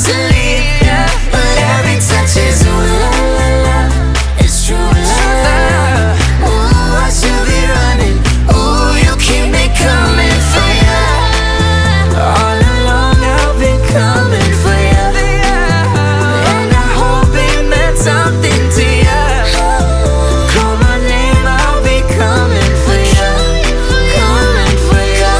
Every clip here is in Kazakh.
to leave, yeah. But every touch is ooh la la la. It's true love. Ooh, I should be running. Ooh, you keep me coming for you. All along I've been coming for you, and I hope it meant something to you. Call my name, I'll be coming for you, coming for you.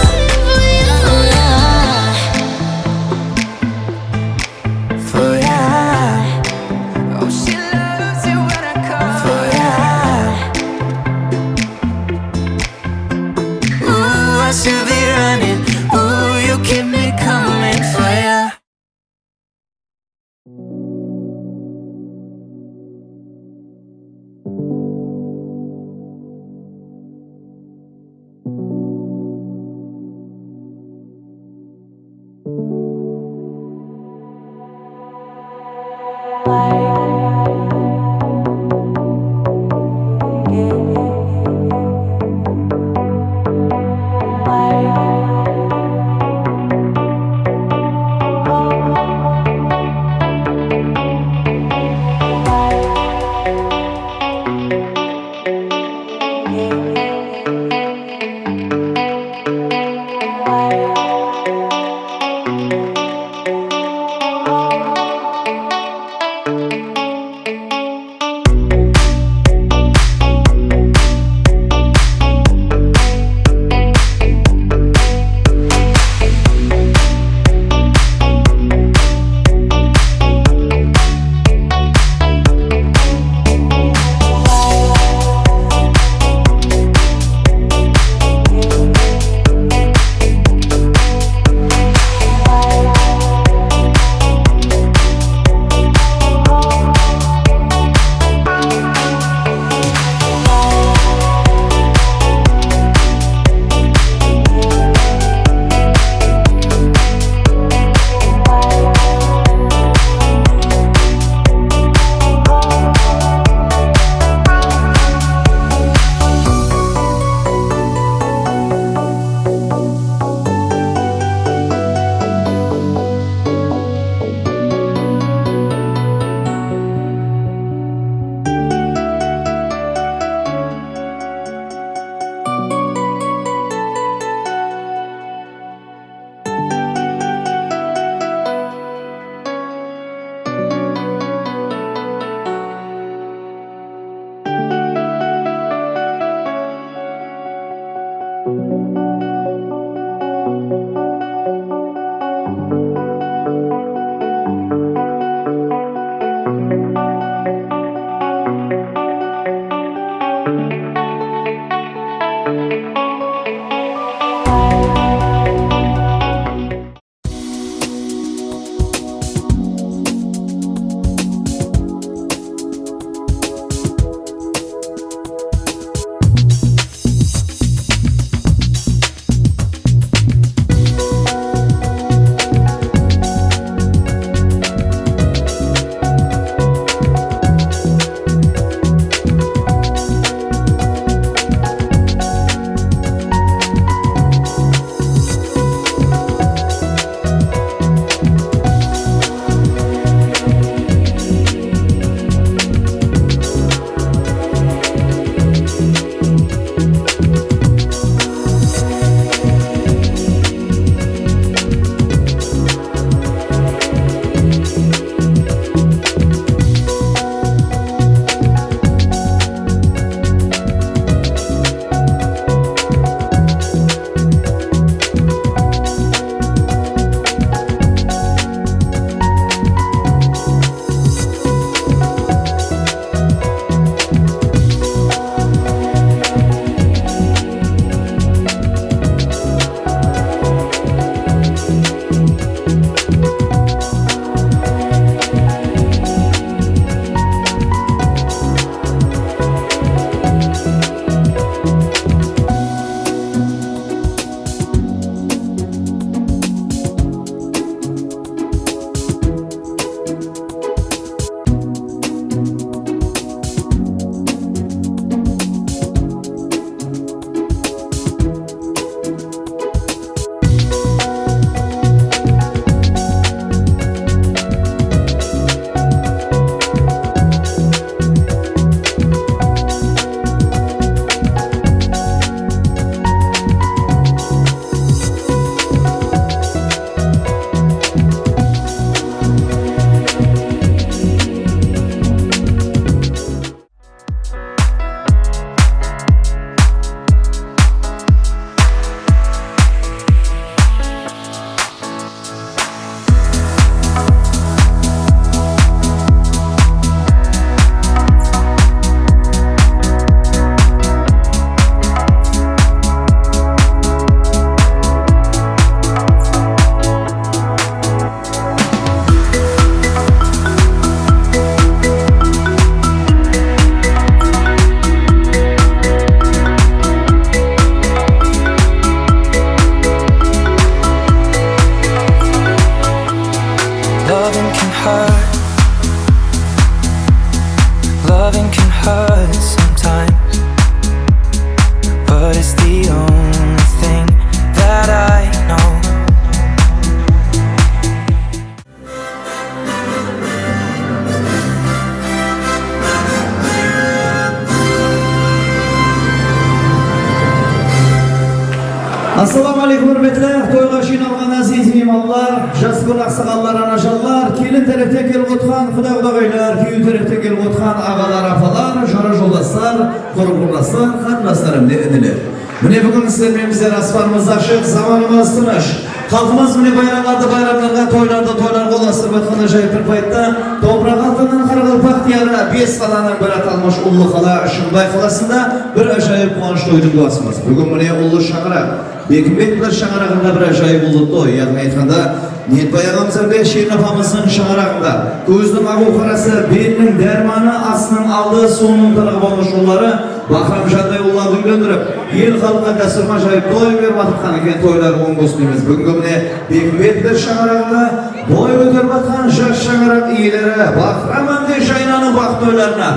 Hürmetler, toyga şinalgan aziz mehmanlar, jaz kulak sağallar, anaşallar, kelin tarafta kelip otgan Xuda-Xudagaylar, köy tarafta kelip otgan ağalar, afalar, jara joldaşlar, qo'rqurlaslar, qatnashlarimda ediler. Mine bugün sizlerimize rasparımız açık, zamanımız tыныç. Halkımız mine bayramlarda, bayramlarda, toylarda, toylar qo'llastırib atgan ajoyib bir paytda Toprak altından Qaraqalpaq diyarı 5 qalanın bir atalmış Ullu qala Shunbay qalasında bir ajoyib quvonch to'yini qilyapmiz. Bugun mine Ullu Shang'iraq, Bekimbekovlar Shang'irag'ida bir ajoyib Ullu to'y, ya'ni aytganda Niyetbay ağamızın ve Şirin apamızın Shang'irag'ida ko'zning ag'u qarasi, belning dermanı, asının aldığı sonun tarafı olmuş onları Bahramjanday ularni uylantirib, el xalqiga dasturma ajoyib to'y berib atgan ekan, to'ylar o'ng bo'lsinimiz. Bugungi mine Bekimbekovlar Shang'irag'ida boy ko'tarib atgan yosh Shang'iraq egalari Bahramjonday Shaynaning baxt to'ylarini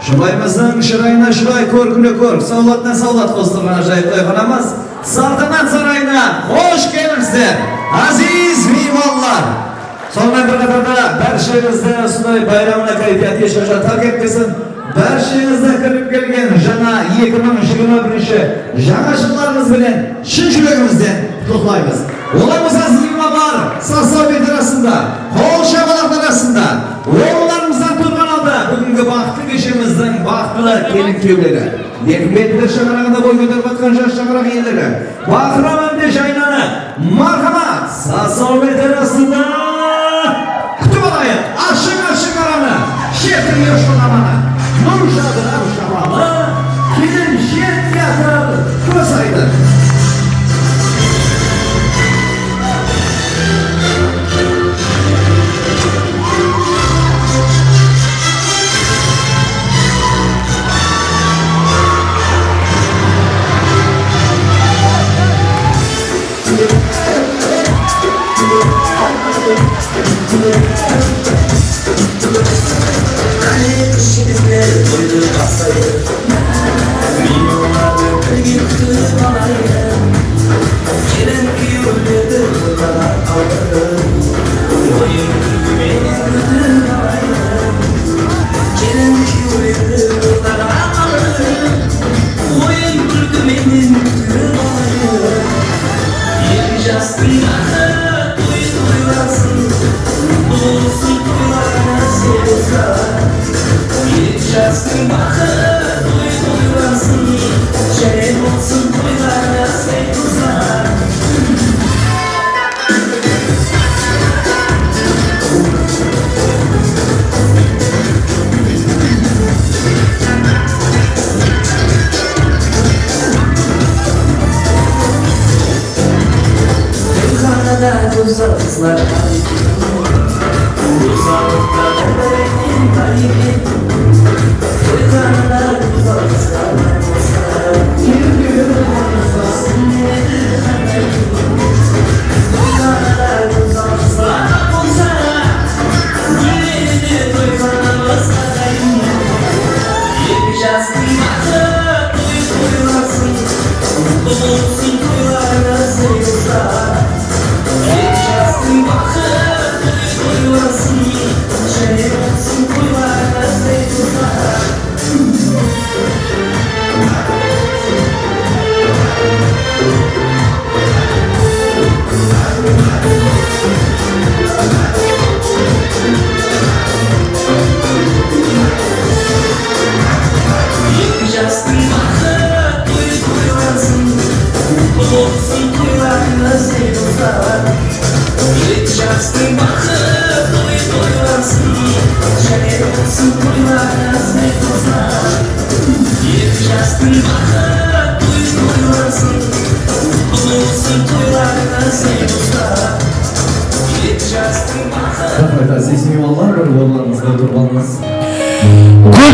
Shimbaymizning shirayna shiroy, ko'rkini ko'rk, savlatdan savlat qo'stirgan ajoyib to'yxonamiz Saltanat saroyina hoş kelibsizlar, aziz mehmonlar. Sondan bir qatorda barchangizda shunday bayramona kayfiyat yashashga targ'ib qilsin. Barchangizda kirib kelgan yana 2021 жаңа жылlarimiz bilan chin yuragimizdan qutlaqlaymiz. Olamiz aziz mehmonlar, saf-safet arasında, qo'l shabalaq arasında, o'g'illarimizdan turgan holda bugungi baxtli kechimizning baxtli kelin-kuyovlari, Bekimbekovlar Shang'irag'ida bo'y ko'tarib atgan yosh Shang'iraq egalari, Bahramjonday Shaynani marhamat, saf-safet arasında kutib olaylik. Ashing arani, she'rning yosh onamani, Nurshadin Avshamali, kelin she'r teatri ko'rsaydi.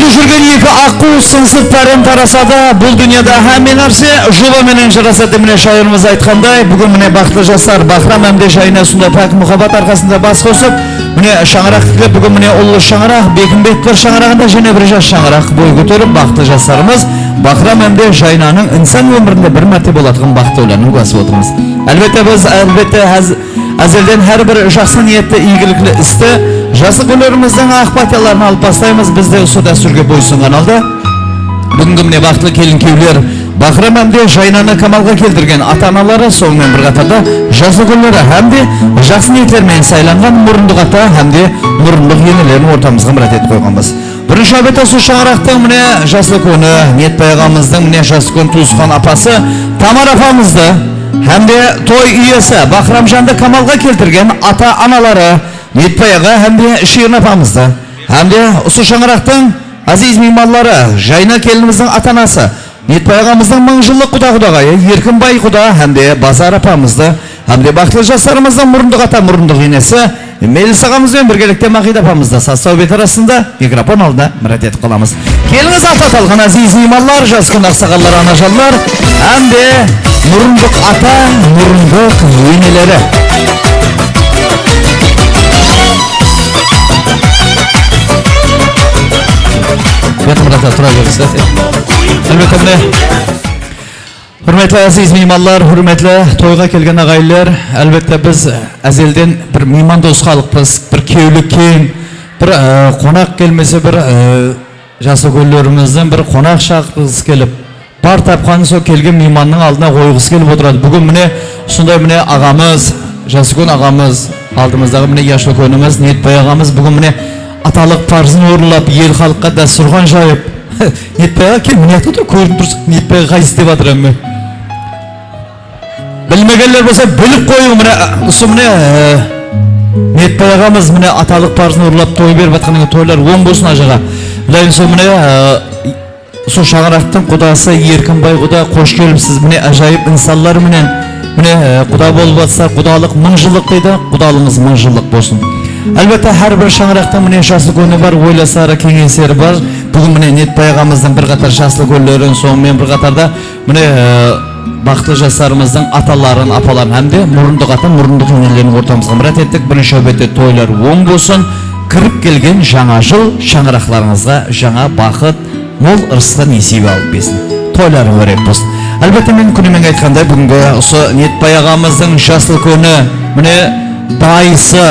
Düşürgen iki akku sınsı tarım tarasada bu dünyada hemen narsa jova menen jarasat mine şairimiz aytkanday bugün mine baxtlı jaslar Bahramjonday Shaynasında pak muhabbat arkasında bas kosup mine Shang'iraq bugün mine Ullu Shang'iraq Bekimbekovlar Shang'irag'ida jene bir jash Shang'iraq boy ko'tarib baxtlı jaslarimiz Bahramjonday Shaynaning inson umrida bir marta bo'ladigan baxt o'ylarini ko'rsatib o'tiramiz. Albatta azaldan har bir shaxsiy niyatda iyilikli iste Jasıqlarımızdan ahbatyalarını alıp baslayımız bizde usul dasturga bo'ysungan holda bugungi mine baxtli kelin-kuyovlar Бахрам әмде жайнаны камалға келтірген ата-аналары, сонымен бір қатарда жасы күндері әмде жақсы ниеттермен сайланған мұрындық ата әмде мұрындық енелерін ортамызға мұрат етіп қойғанбыз. Бірінші обет су шаңырақтың міне жасы күні, Ниетбай ағамыздың міне жасы күн туысқан апасы Тамар апамызды әмде той иесі Бахрамжанды камалға келтірген ата-аналары Ниетбай аға әмде Ширин апамызды әмде су шаңырақтың азиз мейманлары Жайна келініміздің ата-анасы Ниетбай ағамыздың мыңжылық құда-құдағайы Еркінбай құда әмде Базар апамызды әмде бақытлы жастарымыздың мұрындық ата мұрындық енесі Мелис ағамызбен біргелікте Мағид апамызды састау бет арасында микрофон алдында мұрат етіп қаламыз. Келіңіз ата аталған азиз меймандар, жас күн ақсақалдар, анажандар, әмде мұрындық ата, мұрындық енелері. Бетімұрата тұра беріңіз. Әлбетте міне Hürmetli aziz meymanlar, hürmetli toyga kelgen ağaylar, elbette biz əzelden bir meyman dost xalqpız, bir kevlikken, bir qonak gelmesi bir jası göllerimizden bir qonak şaqız kelip, bar tapqanı so kelgen meymanның aldına qoyğız kelip oturады. Bugün mine sunday mine ağamız, jası gün ağamız, aldımızdağı mine yaşlı könümüz, Ниетбай ağamız bugün mine atalık parzını orulap, ел xalqqa dasturxan jayıp, Ниетбай ağa kim mine tutur, көріп тұрсın, Ниетбай ağa istep atırım mı? Bilmegenler bolsa bölüp koyun mine Ниетбай ағамыз mine аталық парызын uğurlap toy berip atqandan toylar oң bolsun ajıga. Bilayım so mine so şağırақтың құдасы Еркінбай құда қош келіпсіз mine ajayip insanlar mine құда болып atsa құдалық мыңжылық дейді, құдалығыңыз мыңжылық болсын. Әлбетте her bir şağırақтың mine жасlı көні бар, ойласары кеңесері бар. Бүгін mine Ниетбай ағамыздың bir қатар жасlı көйлерін сонымен bir қатарда mine бақытlı жастарымыздың аталарын, апаларын әмде мұрындық ата, мұрындық енелерін ортамызға мұрат еттік. Бірінші обетте тойлар оң болсын, кіріп келген жаңа жыл шаңырақларыңызға жаңа бақыт, мол ырысқа несібе алып бесін. Тойлары өрек болсын. Әлбетте мен күнімен айтқандай бүгінгі осы Ниетбай ағамыздың жасыл көні, міне дайысы,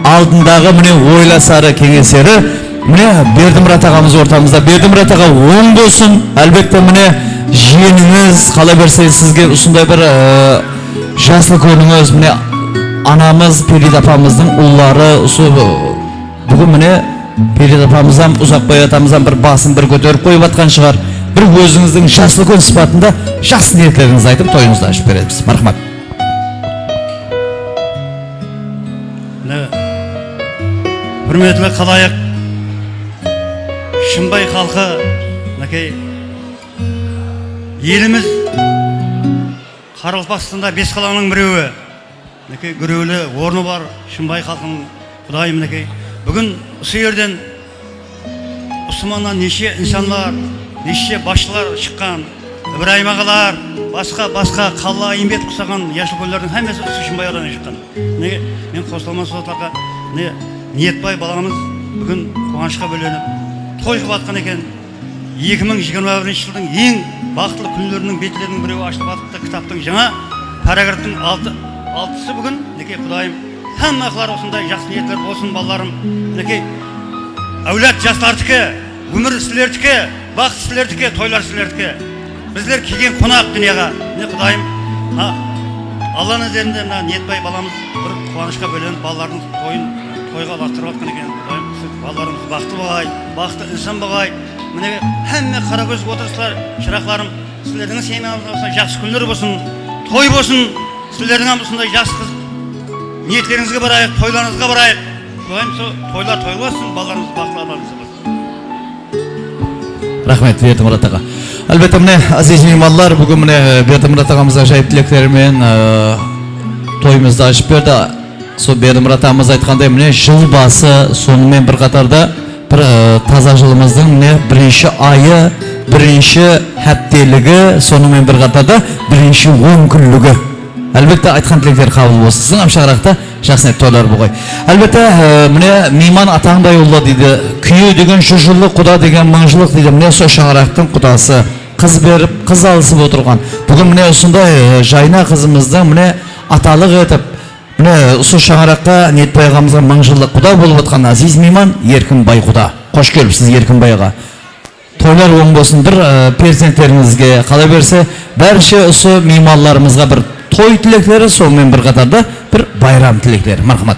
алдындағы міне ойласары кеңесері, міне Бердімұрат ағамыз ортамызда. Бердімұрат аға оң болсын. Әлбетте міне жиеніңіз қала берсе сізге ұсындай бір жасыл көрініңіз, міне анамыз Перид апамыздың ұллары бүгін міне Перид апамыздан, Ұзақбай атамыздан бір басын бір көтеріп қойып атқан шығар. Бір өзіңіздің жасыл көн сипатында жақсы ниеттеріңізді айтып тойыңызды ашып береміз. Мархамат. Hürmetli қалайық, Шымбай халқы, еліміз Қарақалпақстанда бес қаланың біреуі, гүреулі орны бар Шымбай халқының құдайым. Бүгін осы жерден Османнан неше инсанлар, неше басшылар шыққан, Ибраим ағалар, басқа қалла еңбек құсаған яшыл көлдердің әмесі осы Шымбай ауданынан шыққан. Мен қосылмас сотларға Ниетбай баламыз бүгін қуанышқа бөленіп той қылып атқан екен. 2021 жылдың ең бақытлы күндерінің беттерінің біреуі ашылып атыпты. Кітаптың жаңа параграфтың 6-сы бүгін. Құдайым hamma қылар осындай жақсы ниеттер болсын балаларым. Әулет жастардікі, өмір сілердікі, бақыт сілердікі, тойлар сілердікі. Біздер келген қонақ дүнияға. Құдайым Алланың ізерінде Ниетбай баламыз бір қуанышқа бөленіп балалардың тойға лақтырып атқан екен. Балаларымыз бақытты болғай, бақытты инсан болғай. Міне әмме қарагөз отырсылар, шырақларым, сілердің семьяңызға жақсы күндер болсын, той болсын, сілердің осындай жақсы ниеттеріңізге барайық, тойларыңызға барайық. Тойлар тойласын, балаларымыз бақытларыңыз болсын. Рахмет, Бердімұрат аға. Әлбетте міне азиз меймандар, бүгін міне Бердімұрат ағамызға жайып тілектерімен тойымызды ашып берді. Сол Бердімұрат ағамыз айтқандай міне жыл басы сонымен бір қатарда бір таза жылымыздың міне бірінші айы, бірінші хәптелігі, сонымен бір қатарда бірінші 10 күнлігі. Әлбетте айтқан тілектер қабыл болсын. Сіздің амшағырақта жақсы тойлар болғай. Әлбетте міне мейман атаңдай ұлы дейді. Күйеу деген жүзжылық, құда деген мыңжылық дейді. Міне сол шаңырақтың құдасы қыз беріп, қыз алысып отырған. Бүгін міне осындай жайна қызымыздың міне аталық етіп, міне осы шаңыраққа Ниетбай ағамызға мыңжылық құда болып отқан азиз мейман Еркінбай құда. Қош келіпсіз Еркінбай аға. тойлар оң болсын. Бір перзенттеріңізге қала берсе, бәрше осы меймандарымызға бір той тілектері, сонымен бір қатарда бір байрам тілектері. Мархамат.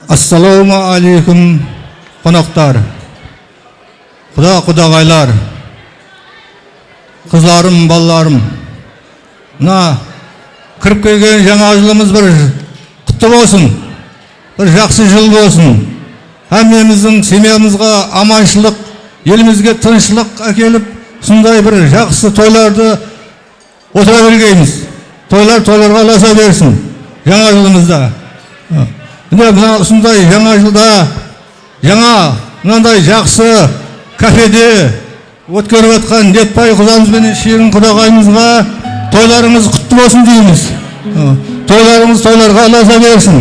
Ассаламу алейкум қонақтар, құдағайлар, қызларым, балаларым. Мына кіріп келген жаңа жылымыз бір құтты болсын, бір жақсы жыл болсын. Әмеміздің семьямызға аманшылық, елімізге тыныштық әкеліп, сондай бір жақсы тойларды отыра бергейміз. Тойларға ұласа берсін жаңа жылымызда. Мына сондай жаңа жылда, жаңа мынандай жақсы кафеде өткеріп жатқан Ниетбай құдамыз бен Шерін құдағайымызға тойларыңыз құтты болсын дейміз. Тойларыңыз тойларға ұласа берсін.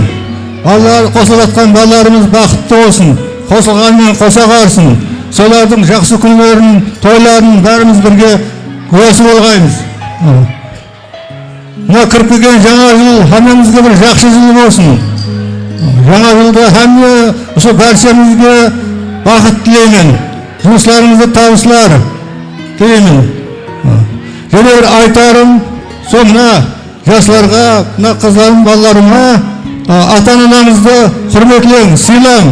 Балалар қосылып жатқан балаларымыз бақытты болсын. Қосылғанмен қоса қарсын. Солардың жақсы күндерін, тойларын бәріміз бірге куәсі болғаймыз. Мына кіріп келген жаңа жыл hamamizga бір жақсы жыл болсын. Жаңа жылда hamma осы баршамызға бақыт тілеймін. Жұмысларыңызда табыстар тілеймін. Және бір айтарым, сол мына жастарға, мына қызларым, балаларыма ата-анаңызды құрметлең, сыйлаң.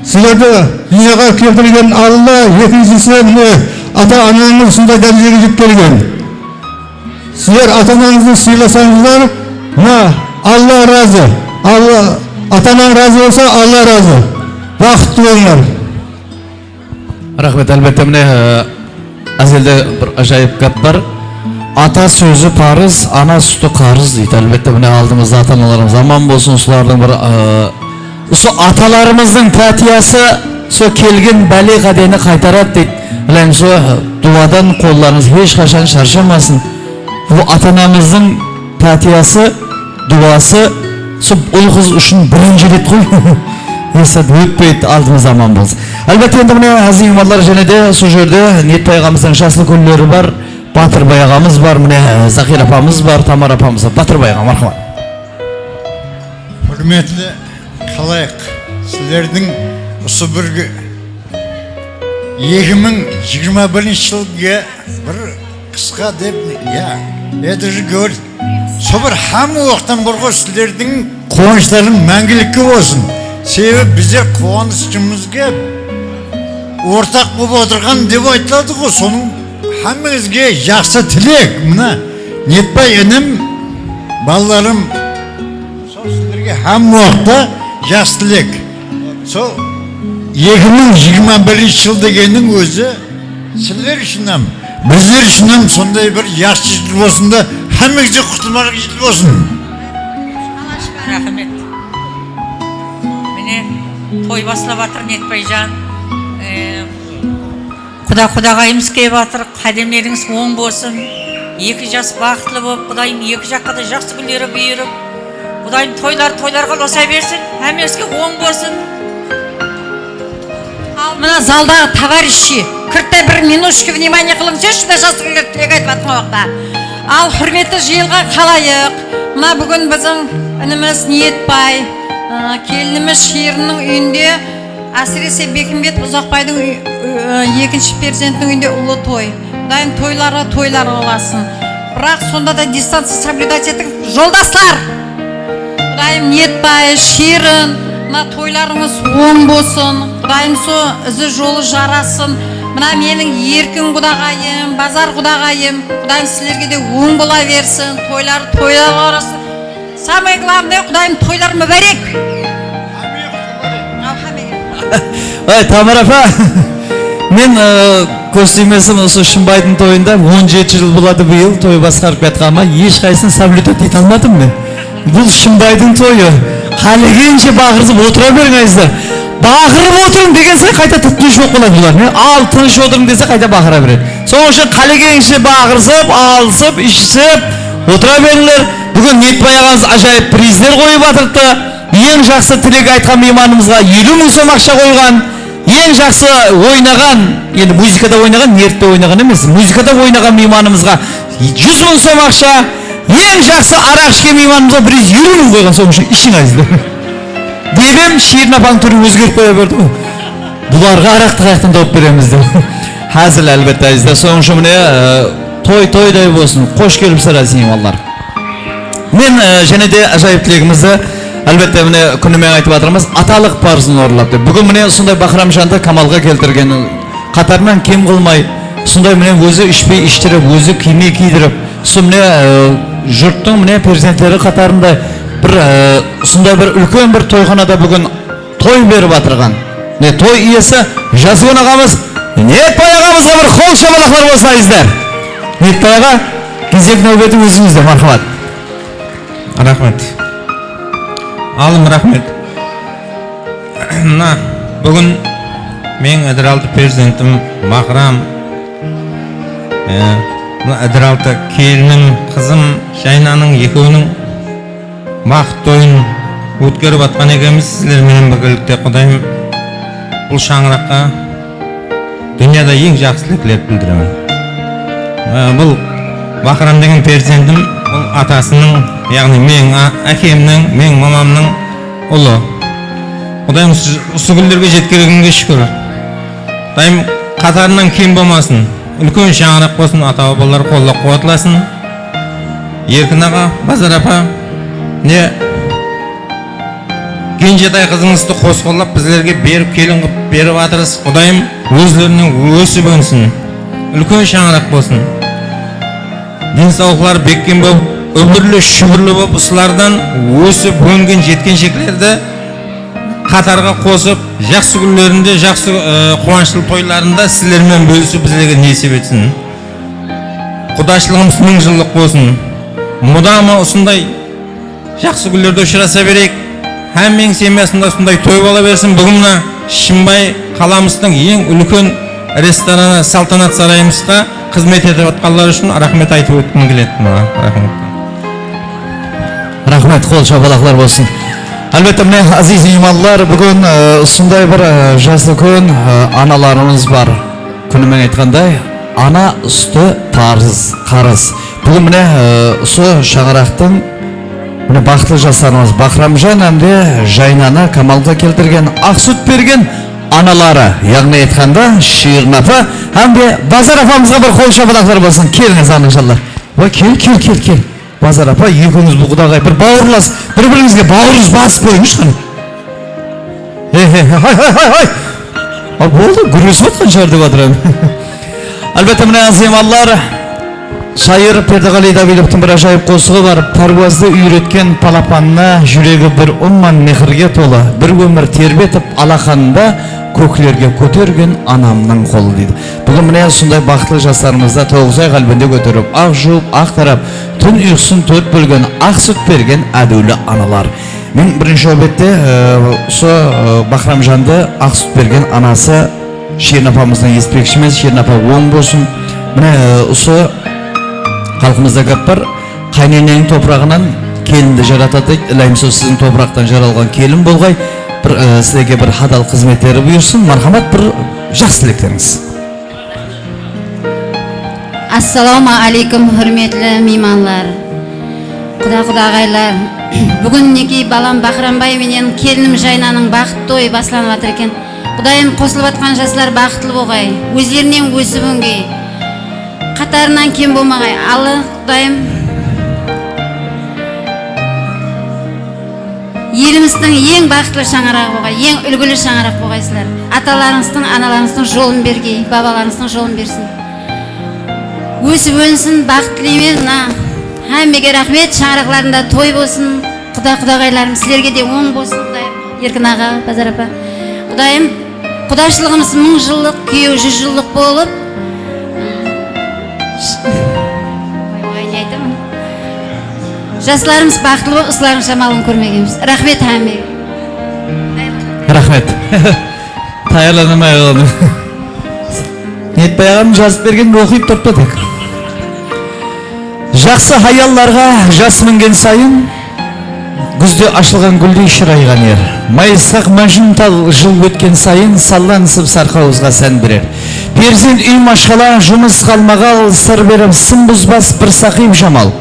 Сіздерді дүниеге келтірген Алла, екіншісі міне ата-анаңыз сондай дәрежеге жетіп келген. Сіздер ата-анаңызды сыйласаңыздар, мына Алла разы. Ата-анаң разы болса, Алла разы. Бақытты болыңдар. Рахмет, әлбетте міне әзелде бір ажайып гәп бар. Ата сөзі парыз, ана сүті қарыз дейді. Әлбетте міне алдымызда ата-аналарымыз аман болсын. Солардың бір аталарымыздың пәтиясы со келген бәле қадені қайтарады дейді. Білән со дуадан қолдарыңыз ешқашан шаршамасын. Бұл ата-анамыздың пәтиясы, дуасы со ұл қыз үшін бірінші рет қой. Есад өтпейді, алдымыз аман болсын. Әлбетте енді міне әзім балалар және де сол жерде Ниетбай ағамыздың жасыл күндері бар. Батырбай ағамыз бар, міне Зақир апамыз бар, Тамар апамыз бар. Батырбай аға, мархамат. Құрметті қалайық, сіздердің осы бір 2021 жылға бір қысқа деп, это же говорит, со бір хамы уақыттан бұрғы сіздердің қуаныштарың мәңгілікке болсын. Себебі біздер қуанышымызға ортақ болып отырған деп айтылады ғой, соның hamımızga жақсы тілек. Мына Ниетбай інім, балаларым, сол сіздерге hamma уақытта жақсы тілек. Сол 2021 жыл дегеннің өзі сіздер үшін, біздер үшін сондай бір жақсы жыл болсын да, hamımızga құтылмақ жыл болсын. Рахмет. Міне той басылып жатыр Ниетбайжан. Құдағайымыз келіп жатыр, қадемлеріңіз оң болсын. Екі жас бақытлы болып, Құдайым екі жаққа да жақсы күндері бұйырып, Құдайым тойларға ұласа берсін, әмеске оң болсын. Ал мына залдағы товарищи, кіртті бір минутшки внимание қылыңызшы, да жасы күндер тілек айтып жатқан уақытта. Ал құрметті жиылға қалайық. Мына бүгін біздің ініміз Ниетбай, келініміз Шеріннің үйінде, әсіресе Бекімбет Ұзақбайдың екінші перзентінің үйінде ұлы той. Дайым тойларға оласын. Бірақ сонда да дистанция соблюдать етің. Жолдастар! Құдайым Ниетбай, Шерін, мына тойларыңыз оң болсын. Құдайым со ізі жолы жарасын. Мына менің еркін құдағайым, базар құдағайым. Құдайым сілерге де оң бола версін. Тойлар орасын. Самое главное, Құдайым тойлар мүбәрек. Тамар апа, мен көстемесім осы Шымбайдың тойында 17 жыл болады бұйыл той басқарып жатқаныма ешқайсысын соблюдать ете алмадым мен. Бұл Шымбайдың тойы. Қалегенше бақырып отыра беріңіздер. Бақырып отырың деген сай қайта тыныш болып қалады бұлар. Ал тыныш отырың десе қайта бақыра береді. Соның үшін қалегенше бақырсып, алысып, ішсіп отыра беріңдер. Бүгін Ниетбай ағамыз ажайып приздер қойып жатырды. Ең жақсы тілек айтқан мейманымызға 50 мың сом ақша қойған. Ең жақсы ойнаған, енді музыкада ойнаған, Ниетте ойнаған емес, музыкада ойнаған мейманымызға 100 мың сом ақша. Ең жақсы арақ ішкен мейманымызға 150 мың қойған, соның үшін ішіңізді. Дедім, Шерін апаның түрі өзгеріп қоя берді ғой. Бұларға арақты қаяқтан тауып береміз деп. Hazil әлбетте әзізде. Соның үшін міне той-тойдай болсын. Қош келіпсіздер әзім аллар. Мен және де ажайып тілегімізді әлбетте міне күнімен айтып жатырмыз, аталық парызын орындап деп. Бүгін міне сондай Бахрамжанды Камалға келтірген, қатарынан кем қылмай, сондай міне өзі ішпей іштіріп, өзі киме кидіріп, сол міне жұрттың міне перзенттері қатарында бір сондай бір үлкен бір тойханада бүгін той беріп жатырған. Не той иесі Жасуын ағамыз, Ниетбай ағамызға бір қол шапалақтар болсын айыздар. Ниетбай аға, кезек нәубеті өзіңізде, мархабат. Рахмет. Алым рахмет. Бүгін мен әдіралды перзентім Бахрам, әдіралды келінім, қызым Жайнаның екеуінің бақыт тойын өткеріп атқан екенбіз. Сіздермен біргелікте Құдайым бұл шаңыраққа дүнияда ең жақсы тілек білдіремін. Бұл Бахрам деген перзентім, бұл атасының, яғни мен әкемнің, мен мамамның ұлы. Құдайым осы күндерге жеткенге шүкір. Құдайым қатарынан кем болмасын, үлкен шаңырақ болсын, ата-бабалар қолдап қуатласын. Еркін аға, Базар апа, не кенжетай қызыңызды қос қолдап біздерге беріп келін қып беріп жатырсыз. Құдайым өздерінің өсіп өнсін, үлкен шаңырақ болсын. Денсаулықтар беккен болып, өмірлі шүбірлі болып, ұсылардан өсіп өнген жеткеншектерді қатарға қосып, жақсы күндерінде, жақсы қуанышты тойларында сіздермен бөлісіп біздерге несіп етсін. Құдайшылығымыз 1000 жылдық болсын. Мұдама осындай жақсы күндерде ұшыраса берейік. Һәммен семьясында осындай той бола берсін. Бүгін Шымбай қаламыздың ең үлкен рестораны Салтанат сарайымызға қызмет етіп отқанлар үшін рахмет айтып өткім келеді. Рахмет, қол шапалақлар болсын. Әлбетте міне азиз иманлар, бүгін сондай бір жазды күн, аналарымыз бар. Күнімен айтқандай, ана үсті парыз, қарыз. Бүгін міне осы шаңырақтың міне бақытты жастарымыз Бахрамжан әмде Жайнаны Камалға келтірген, ақ сүт берген аналары, яғни айтқанда Ширин апа әмде Базар апамызға бір қол шапалақтар болсын. Келіңіз аныңжалар. Кел. Базар апа, екеуіңіз бұл құдағай бір бауырлас, бір-біріңізге бауырыз басып қойыңыз қане. Болды, күресіп отқан шығар деп жатырмын. Әлбетте міне азималлар, шайыр Пердеғали Давидовтың бір ажайып қосығы бар. Паруазды үйреткен палапанына жүрегі бір ұмман мехірге толы, бір өмір тербетіп алақанында көклерге көтерген анамның қолы дейді. Бүгін міне сондай бақытлы жастарымызда 9 ай қалбінде көтеріп, ақ жуып, ақ тарап, түн ұйқысын 4 бөлген, ақ сүт берген әдеулі аналар. Мен бірінші өбетте Бахрамжанды ақ сүт берген анасы Ширин апамыздан естпекшіміз. Ширин апа оң болсын. Міне осы халқымызда көп бар, қайнененің топырағынан келінді жаратады. Ілайым сөз сіздің топырақтан жаралған келін болғай. Сіздерге бір хадал қызметтері бұйырсын. Мархамат, бір жақсы тілектеріңіз. Ассаламу алейкум, хүрметлі мейманлар, құда-құдағайлар. Бүгін неке балам Бахрамбай менен келінім Жайнаның бақыт тойы басыланып жатыр екен. Құдайым қосылып жатқан жастар бақытлы болғай, өздерінен өсіп өңгей, қатарынан кем болмағай. Алла Құдайым еліміздің ең бақытлы шаңырағы болғай, ең үлгілі шаңырақ болғайсыздар. Аталарыңыздың, аналарыңыздың жолын бергей, бабаларыңыздың жолын берсін. Өсіп өнсін, бақыт тілеймін. Әммеге рахмет, шаңырақларында той болсын. Құда-құдағайларым, сілерге де оң болсын. Құдайым, Еркін аға, Базар апа. Құдайым, құдашылығымыз 1000 жылдық, күйеу 100 жылдық болып. Жастарымыз бақытлы болып, ысыларың шамалын көрмегенбіз. Рахмет әммеге. Рахмет. Таярланымай қалды. Ниетбай ағам жазып берген оқиып тұртпадық. Жақсы хаялларға жас мінген сайын, күзде ашылған гүлдей шырайған ер. Майысақ мәжінтал жыл өткен сайын, салланысып сарқауызға сән берер. Перзент үй машқала, жұмыс қалмағал, сыр беріп, сын бұзбас бір сақиып жамал.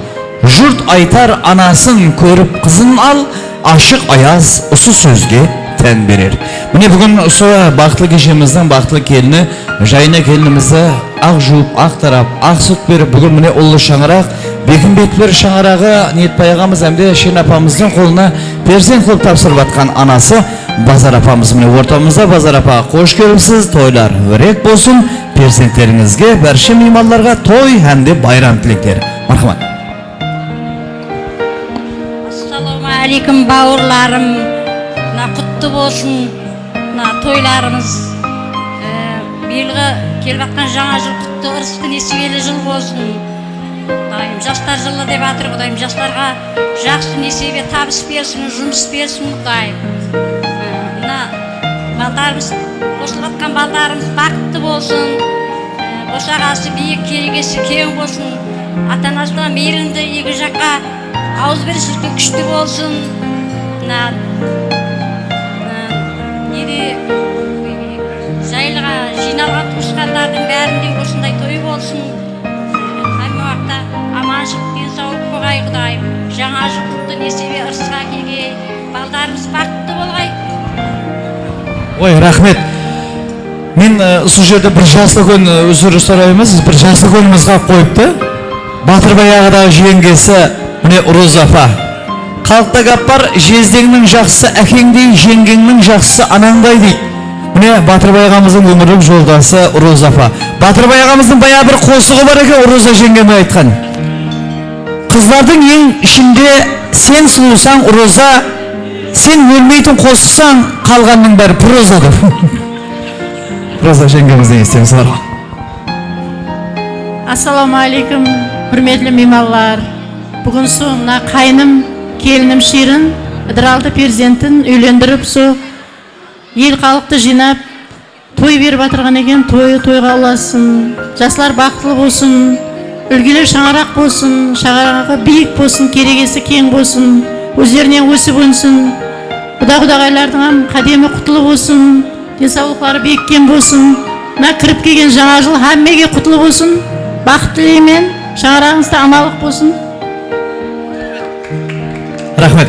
Жұрт айтар анасын көріп қызын ал, ашық аяз ұсы сөзге тән берер. Міне бүгін осы бақытлы кешеміздің бақытлы келіні, жайына келінімізді ақ жуып, ақ тарап, ақ сүт беріп, бүгін міне ұлы шаңырақ, Бекінбетпер шаңырағы Ниетбай ағамыз әмде Шен апамыздың қолына перзент қылып тапсырып атқан анасы Базар апамыз міне ортамызда. Базар апа, қош келіпсіз, тойлар өрек болсын, перзенттеріңізге, бәрші мейманларға той әмде байрам тілектер. Мархамат. Ассалаумағалейкум бауырларым, құтты болсын тойларымыз. Биылғы келіп атқан жаңа жыл құтты, ырысты несібелі жыл болсын. Құдайым жастар жылы деп атыр, Құдайым жастарға жақсы несібе табыс берсін, жұмыс берсін Құдайым. Балдарымыз, қосылып атқан балдарымыз бақытты болсын, босағасы биік, керегесі кең болсын, ата-анасына мейірімді, екі жаққа ауызбіршілікті күшті болсын. Жайлыға жиналған туысқандардың бәрінде осындай той болсын. Әмі уақытта аманшылық, денсаулық болғай Құдайым. Жаңа жыл құтты несібе ырысқа келгей, балдарымыз бақытты болғай. Ой, рахмет. Мен осы жерде бір жасылкөн өзірі сұраймыз, бір жасылкөнімізға қойыпты. Батырбай ағадағы жеңгесі міне Роза апа. Қалықта гап бар, жездеңнің жақсысы әкеңдей, жеңгеңнің жақсысы анаңдай дейді. Міне Батырбай ағамыздың өмірлік жолдасы Роза апа. Батырбай ағамыздың бая бір қосығы бар екен, Роза жеңгеме айтқан. Қыздардың ең ішінде сен сұлусаң Роза, сен өлмейтін қосықсаң, қалғанның бәрі проза деп. Роза жеңгемізден естеміз бар. Ассалаумағалейкум, құрметті меймандар. Бүгін мына қайным, келінім Шерін, ыдыралды перзентін үйлендіріп, ел халықты жинап, той беріп атырған екен, тойға ұласын, жастар бақытлы болсын, үлгілер шаңырақ болсын, шаңырағы биік болсын, керегесі кең болсын, өздерінен өсіп өнсін, құда-құдағайлардың қадемі құтылы болсын, денсаулықтары биіккен болсын. Мына кіріп келген жаңа жыл әммеге құтылы болсын, бақыт тілеймін, шаңырағыңызда амалық болсын. Рахмет.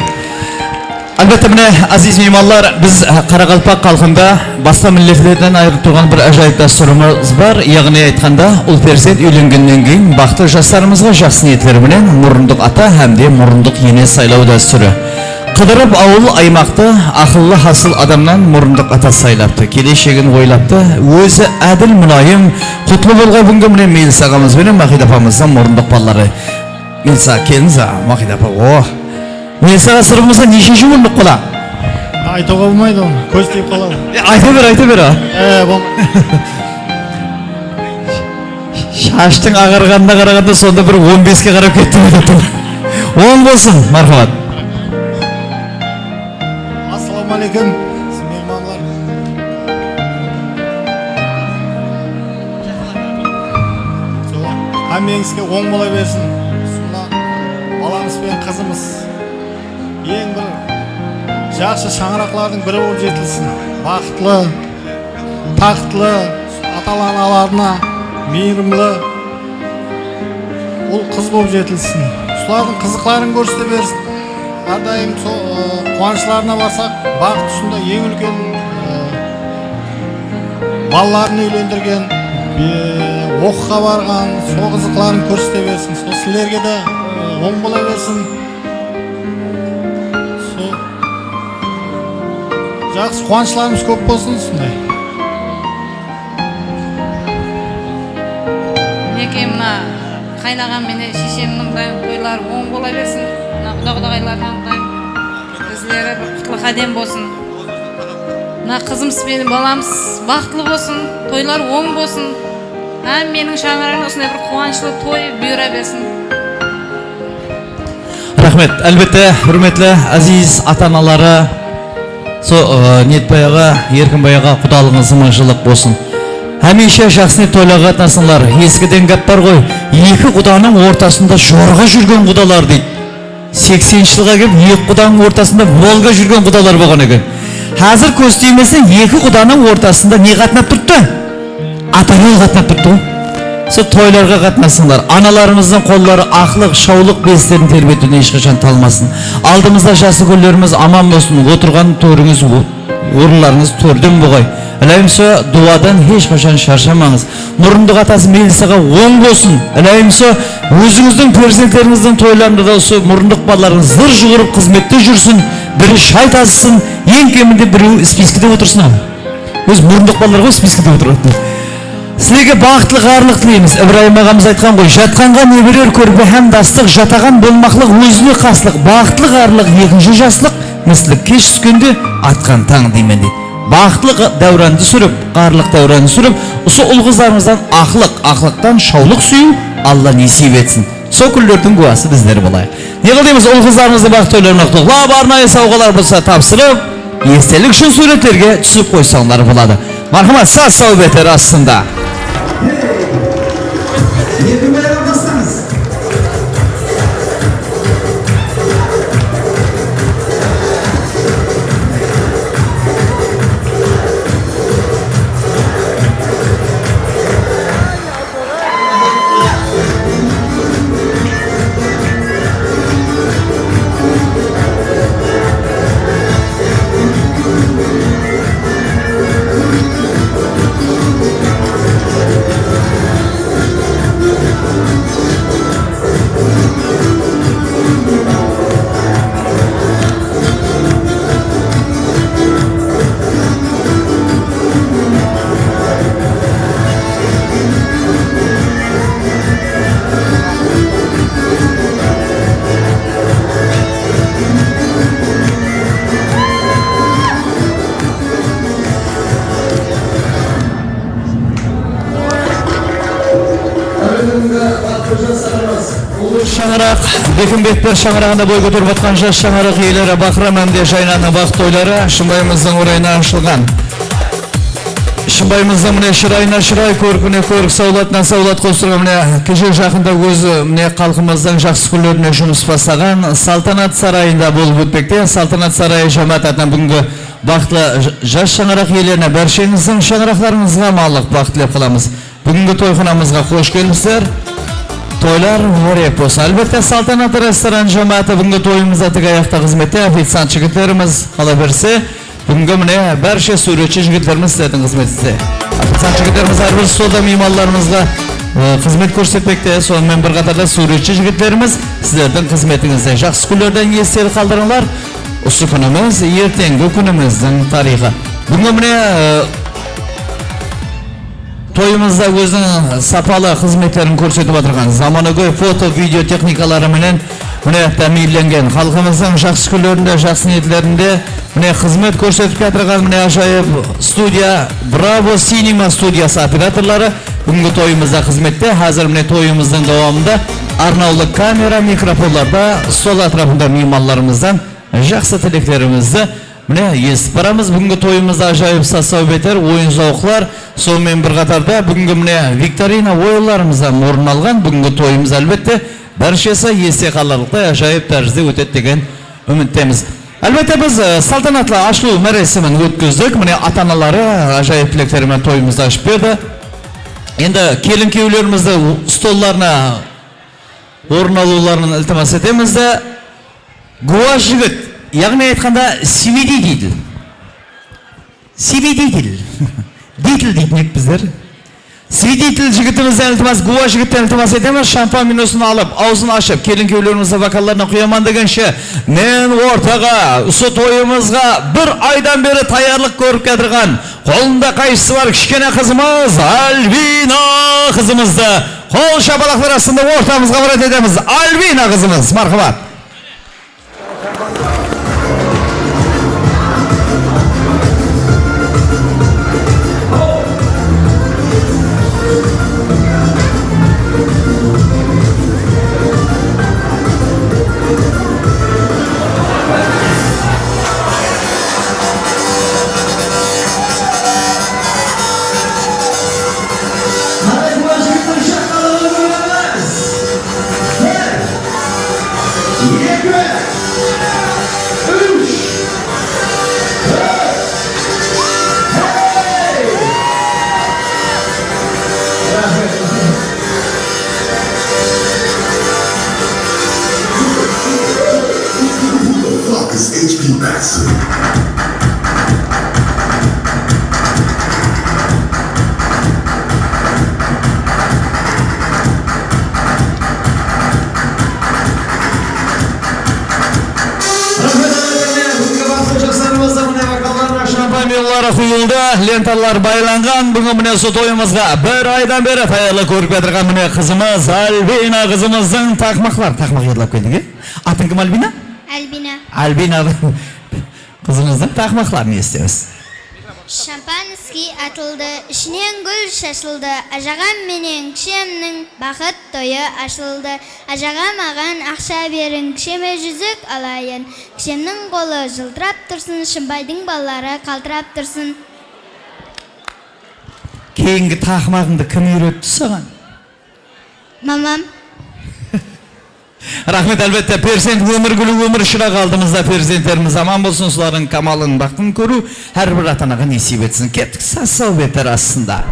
Әлбетте міне азиз меймандар, біз Қарақалпақ халқында басқа милләттерден айырып тұрған бір ажайып дәстүріміз бар. Яғни айтқанда, ұл перзент үйленгеннен кейін бақытты жастарымызға жақсы ниеттеріменен мұрындық ата һәмде мұрындық ене сайлау дәстүрі. Қыдырып ауыл аймақты ақыллы хасыл адамнан мұрындық ата сайлапты, келешегін ойлапты, өзі әділ мұнайым, құтлы болға бүгінгі міне Меліс ағамыз бен Махид апамыздың мұрындық балалары. Меліс аға, келіңіз Махид апа. Меліс аға, сұрғымызға нешінші мұрындық бола? Айтуға болмайды оны, көз тиіп қалады. Айта бер. Шаштың ағарғанына қарағанда сонда бір 15-ке қарап кетті. 10 болсын, мархабат. Ассалаумағалейкум, меймандар. Әмеңізге оң бола берсін. Баламыз бен қызымыз ең бір жақсы шаңырақлардың бірі болып жетілсін. Бақытлы, тақтылы, ата-аналарына мейірімлі ол қыз болып жетілсін. Солардың қызықларын көрсете берсін. Әрдайым қуанышларына барсақ, бақыт тұсында ең үлкен балаларын үйлендірген, оқуға барған, сол қызықларын көрсете берсін. Сол сілерге де оң бола берсін. Жақсы қуанышларымыз көп болсын сондай. Неке мына қайнаған мен шешемнің тойлары оң бола берсін. Құда-құдағайларынан өзлері бір құтлы қадем болсын. Мына қызымыз менің баламыз бақытлы болсын, тойлар оң болсын. Менің шаңырағына осындай бір қуанышлы той бұйыра берсін. Рахмет. Әлбетте, құрметті азиз ата-аналары, Ниетбай аға, Еркінбай аға құдалығыңыз мыңжылық болсын. Әмейше жақсыны тойлаға қатынасыңдар. Ескіден гәп бар ғой, екі құданың ортасында жорға жүрген құдалар дейді. 80 жылға келіп, екі құданың ортасында волга жүрген құдалар болған екен. Қазір көз тимесе, екі құданың ортасында не қатынап тұрды? Ата-ана қатынап тұрды. Сол тойларға қатынасыңдар. Аналарымыздың қолдары ақылық, шаулық бестерін тербетуіне ешқашан талмасын. Алдымызда жасы көлдеріміз аман болсын. Отырған төріңіз орынlarыңыз төрден бұғай. Әлеймсі дуадан еш қашан шаршамаңыз. Мұрындық атасы мелісіға оң болсын. Әлеймсі өзіңіздің перзенттеріңіздің тойларында да осы мұрындық балаларыңыз зыр жүгіріп қызметте жүрсін. Бірі шай тасысын, ең кемінде біреу спискіде отырсын. Өз мұрындық балалар ғой спискіде отыратын. Сізге бақытлық арлық тілейміз. Ибраим ағамыз айтқан ғой, жатқанға не берер көрбе һәм дастық, жатаған болмақлық өзіне қаслық, бақытлық арлық екінші жаслық, міслік кеш түскенде атқан таң деймен дейді. Бақытлық дәуранды сүріп, қарлық дәуранды сүріп, осы ұл-қыздарымыздан ақлықтан шаулық сүю Алла несіп етсін. Сол күндердің куәсі біздер болайық. Не қылдаймыз, ұл-қыздарымызды бақыт тойларына құттықтап, арнайы сауғалар болса тапсырып, естелік үшін суреттерге түсіп қойсаңдар болады. Мархамат, сау бетер астында. Екі байрам бастаңыз. Шаңырақ, Бекімбетпер шаңырағында бой көтеріп атқан жас шаңырақ иелері Бахрам әмде жайнаны бақыт тойлары шымбайымыздың орайына ашылған. Шымбайымыздың міне шырайына шырай, көркіне көрік, саулатына саулат қостырған міне кеше жақында өзі міне халқымыздың жақсы күндеріне жұмыс бастаған салтанат сарайында болып өтпекте. Салтанат сарайы жамаат атынан бүгінгі бақытлы жас шаңырақ иелеріне бәршеңіздің шаңырақтарыңызға малық бақыт тілеп қаламыз. Бүгінгі тойханамызға қош келдіңіздер. Тойлар орек болса. Әлбетте салтанат ресторан жамааты бүгінгі тойымызда тік аяқта қызметте официант жігіттеріміз қала берсе, бүгінгі міне бәрше суретші жігіттеріміз сіздердің қызметінде. Официант жігіттеріміз әрбір столда меймандарымызға қызмет көрсетпекте, сонымен бір қатарда суретші жігіттеріміз сіздердің қызметіңізде. Жақсы күндерден естері қалдырыңдар. Осы күніміз ертеңгі күніміздің тарихы. Бүгінгі міне тойымызда өзінің сапалы қызметтерін көрсетіп отырған заманауи фото, видео техникалары менен міне тәмінленген халқымыздың жақсы күндерінде, жақсы ниеттерінде міне қызмет көрсетіп жатырған міне ажайып студия Браво Cinema студиясы операторлары бүгінгі тойымызда қызметте. Қазір міне тойымыздың давамында арнаулы камера, микрофонларда стол атрапында меймандарымыздан жақсы тілектерімізді міне естіп барамыз. Бүгінгі тойымызда ажайып сасау бетер ойын зауқлар, сонымен бір қатарда бүгінгі міне викторина ойынларымыздан орын алған. Бүгінгі тойымыз әлбетте бәршесі есте қаларлықтай ажайып тәрізде өтеді деген үміттеміз. Әлбетте біз салтанатлы ашылу мәресімін өткіздік. Міне ата-аналары ажайып тілектерімен тойымызды ашып берді. Енді келін күйеулерімізді столларына орын алуларын ілтимас етеміз де. Гуа жігіт, яғни айтқанда свидетель. Свидетель. Дейтіл дейтін біздер. Свидетель жігітімізден ілтимас, гуа жігіттен ілтимас етеміз. Шампан миносын алып, аузын ашып, келін күйеулерімізді вокалларына құяман дегенше, мен ортаға, ұсы тойымызға бір айдан бері таярлық көріп кетірған, қолында қайшысы бар кішкене қызымыз, Альбина қызымызды, қол шапалақтар астында ортамызға барат етеміз. Альбина қызымыз, мархабат. HP Maxim. Lentalar kuyuldu, lentalar baylangan. Bugün mine su toyumuzga bir aydan beri tayyorli ko'rib keltirgan mine kızımız Albina kızımızın takmak yedilip keldik. Atın kim Albina? Albina. Albina kızımızın takmaklarını istemiz. Şampanski atıldı, işinен gül şaşıldı. Ajagam menen kişemnin bakıt toyu açıldı. Ajagam ağan akşa verin, kişeme yüzük alayın. Kişemnin kolu жылтырап тұрсын, Шымбайдың баллары қалтырап тұрсын. Keyingi takmağında kim öğretti sana? Mamam. Rahmet elbette persent ömür gülü ömür şıra kaldığımızda persentlerimiz aman bolsun suların kamalın baktın körü her bir atanaga nesip etsin. Kettik saz sohbetler aslında.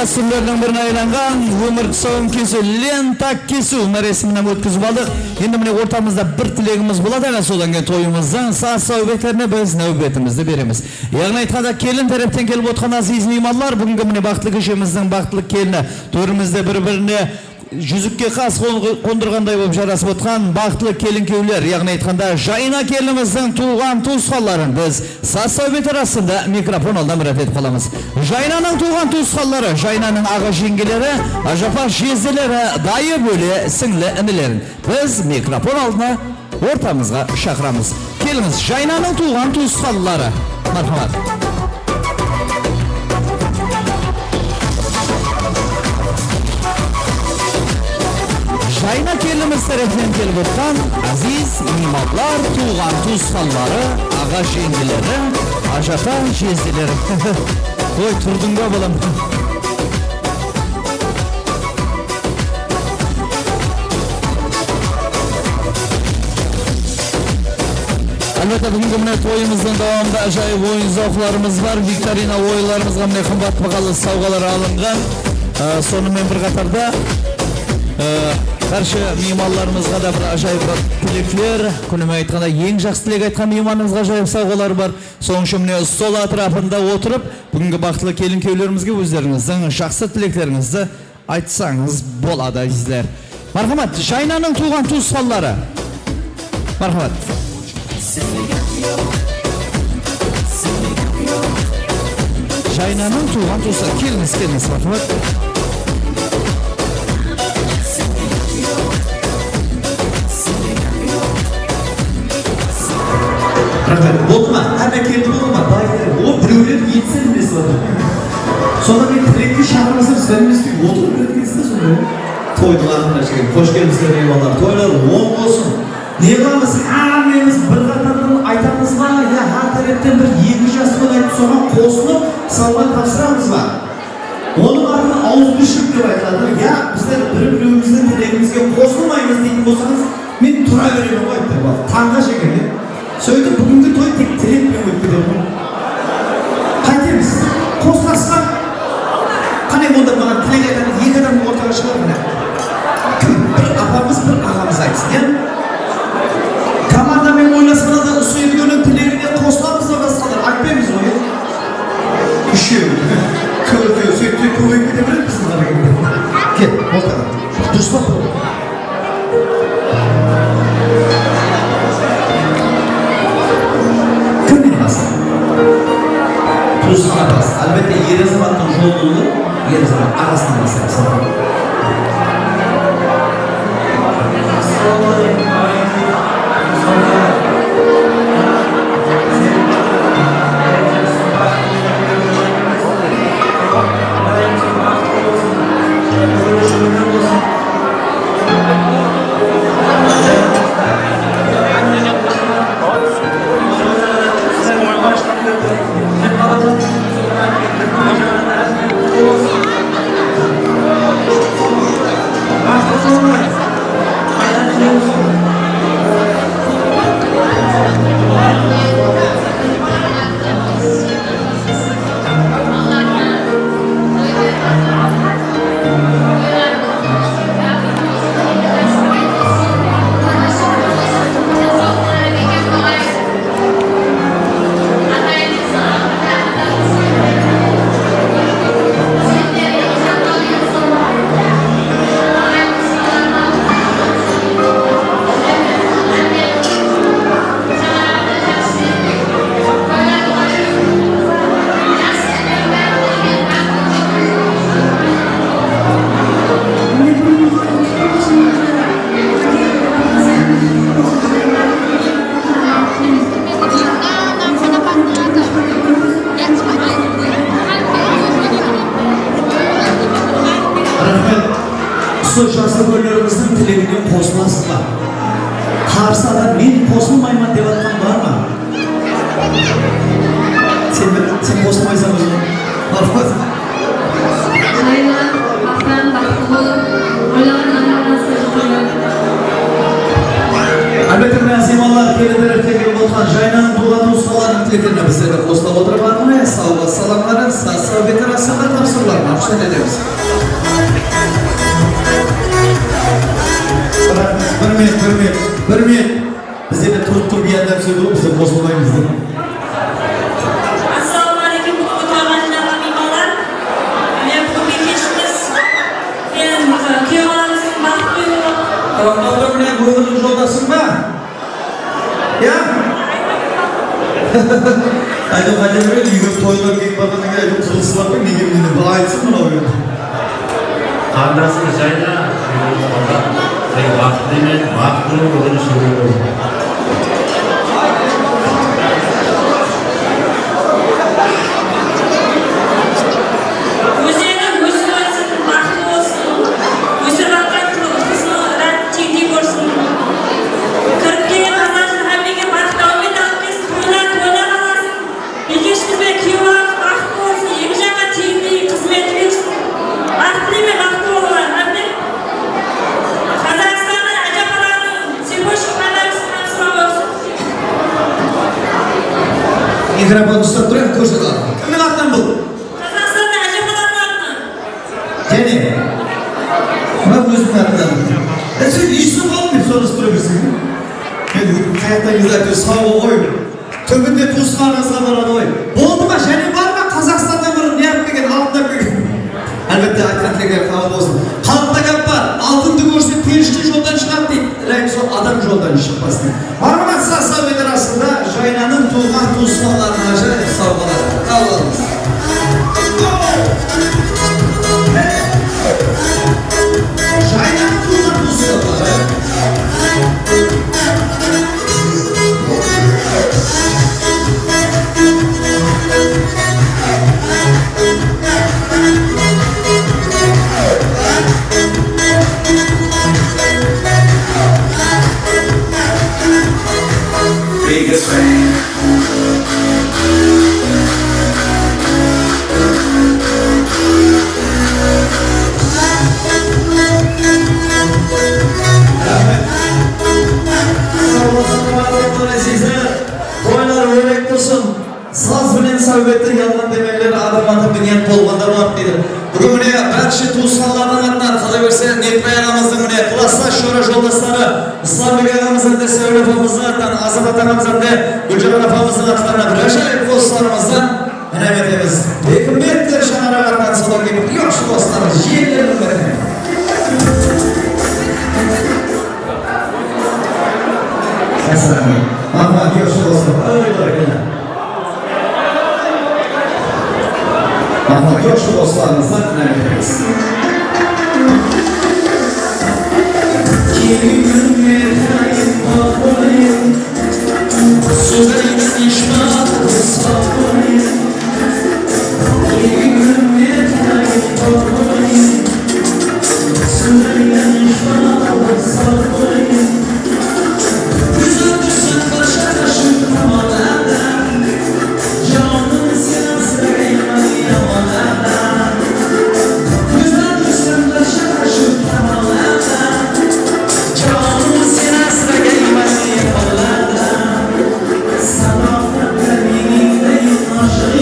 Dasturlardan birine aylangan ömür soğum kesu, lentak kesu resiminden ötküzüp aldık. Şimdi mine ortamızda bir tilegimiz болады, ana sodan keyin toyumuzdan saz sohbetlerine biz növbetimizde beremiz. Yağını aytқанда kelin taraftan kelip otқан aziz mehmanlar, бүгінгі mine бақытлы кешеміздің бақытлы келіні төрімізде бір-біріне жүзікке қас қондырғандай болып жарасып отқан бақытлы келін күйеулер, яғни айтқанда Жайна келініміздің туған туысқанларын біз саз соhbet арасында микрофон алдан бір етіп қаламыз. Жайнаның туған туысқанлары, Жайнаның аға жеңгелері, ажапа жезделері, дайы бөле сіңлі інілерін біз микрофон алдына ортамызға шақырамыз. Келіңіз, Жайнаның туған туысқанлары. Мархамат. Жайна келіміз тарafından келіп отқан aziz mehmanlar, туған туысқанлары, аға жеңгелері, ажата жезделері. Ой, тұрдың ба балам? Albatta бүгінгі mine toyumuzun davamında ajoyib o'yin zavqlarımız var. Viktorina o'yinlarimizga mine qimmat бағалы sovg'alar alıngan. Sonымен bir qatorda Karşı mehmanlarımızga da bir ajoyib tilekler, kunime aytqanda eng жақсы tilek aytқан mehmanımızga ajoyib sovg'alar бар. So'ng shu mine stol atrofida o'tirib, bugungi baxtli kelin kuyovlarimizga o'zlaringizning жақсы tileklaringizni aytsangiz bo'ladi azizlar. Marhamat, Jaynaning tug'an tuqqanlari. Marhamat. Jaynaning tug'an tuqqanlari, keliniz, marhamat. Rahmet, olma, hemen kendi olma, bayılır. O brüler yetsin birisi var. Sonra bir tilekli şahımızı üstlerimiz gibi oturup üretmesi sonra. Toydular arkadaşlar, hoş geldinizler eyvallah. Toylar oğul olsun. Ne yapamız? Hamimiz bir katardan aytamız var ya, her taraftan bir 20 yaşını ayıp sonra kosulup salman tapsıramız var. Onun adına ağız düşük gibi aytladılar. Ya bizler bir-birimizden tilekimizge kosulmayız deyip olsanız, men tura vereyim o ayıptır bak. Tanrı şekilde. Söyledi bugünkü toy tek tilek mi öpüdü bunu? Kaytemiz, kostaslar. Hani bunda bana tilek eden iyi kadar mı ortaya çıkar mı? Bir apamız bir ağamız aytsın ya. Kamanda ben oynasana da suyu gönül tileğini koslamızla basalım. Akbemiz o ya. Üşüyor. Kıvırtıyor, söktüğü kuvvet bir de bırak mısın bana gibi? Gel, ortada. Dursun bak. Tuzluğa bas. Elbette yeri zamanın yolunu, yeri zaman arasına basarsın. Şu şahsıgörlerimizin dilegine koşmasınlar. Karsada men koşulmayman dep atkan var mı? Sen koşulmaysan özün. Hayırlar, Bahram, Bahtılı, oylarından Albatta nazimalar keliler tekrar olgan Jaynan Tuğan Ustaların tekrar bizlere kostab oturmanı, sağ salamların, sağ veterasında tavsırlar. Başta ederiz. Bir minut. Bize de tutup bir yerden söylüyor, bize bozulmayız. Assalomu alaykum, o'rtoqlar, amigolar. Men bu bekishimiz kuyovlarimizning baxtli yo'li. Doktor bilan buyruğunuz yoldasın mı? Ya? Ayda kadar böyle yürüp toylar giyip babana gelip kılısı bakın ne gibi bir ayetsın mı oluyor? Kandasın sayda, vakti olduğunu söylüyorum. O'zingizning o'zingizning baxtli bo'lsin. O'sirlarga qizni rad jiddiy bo'lsin. Kirib kelgan qizlarni hammaga baxtli omad olib to'ylar qolasin. Bekishimizga kuyovlarimiz baxtli bo'lsin. Yemishanga tiyimli xizmat bersin. Baxtli va baxtli bo'linglar. Qozog'istonda ajabalarni sevish qadamisidan sog' bo'lsin. Mikrofon ustab turib ko'rsatadi. Kimning aqdan bu? Qozog'istonda ajabalarni Jeni. Ben özüm aqdan. Sen işsiz olmuyor sonrası durabilirsin. Hayattan güzel sağ ol oy. Töbünde tuzlarınızla beraber oy. Oldu mu? Jeni var mı? Kazakistan'da bir ne yapmayın? Altında bir. Elbette akranteler kabul olsun. Halkta gap var. Altında görsün perişte yoldan çıkart değil. Direkt son adam yoldan çıkmasın. Harman Sasa Federasyon'da Jayna'nın tuğman tuzlarlarına acayip savgalar. Kavlalımız. Jayna'nın tuğman tuzlarları. Biggest fan. Toylar örnek olsun. Saz bilen savbette yalan demeler adım bir niyet bolganda var dedi. Bugün mine barcha tuğsanlardan atlar kalaverse Netbay ağamızın mine klaslar şöyle joldaşları İslam Bey ağamızın da Sevil apamızın atlan Azabat ağamızın da Gülcemal apamızın atlarına bir aşağı dostlarımızdan önemetimiz. Hükümetler şanara atlan salon gibi yok şu dostlarımız yerlerini verelim. Sesleniyor. Ama görüşürüz dostlar. Öyle öyle. Ama görüşürüz dostlarımızdan önemetimiz. Kimin yeterim bağlayım, Sudayım işmalı sablayım. Kimin yeterim bağlayım, Sudayım işmalı sablayım. Güzel düşsen başa taşın kamalada, canım sen seveyim yamalada. Güzel düşsen başa taşın kamalada, canım sen seveyim yamalada. Sabahtan kalbimdeyim aşık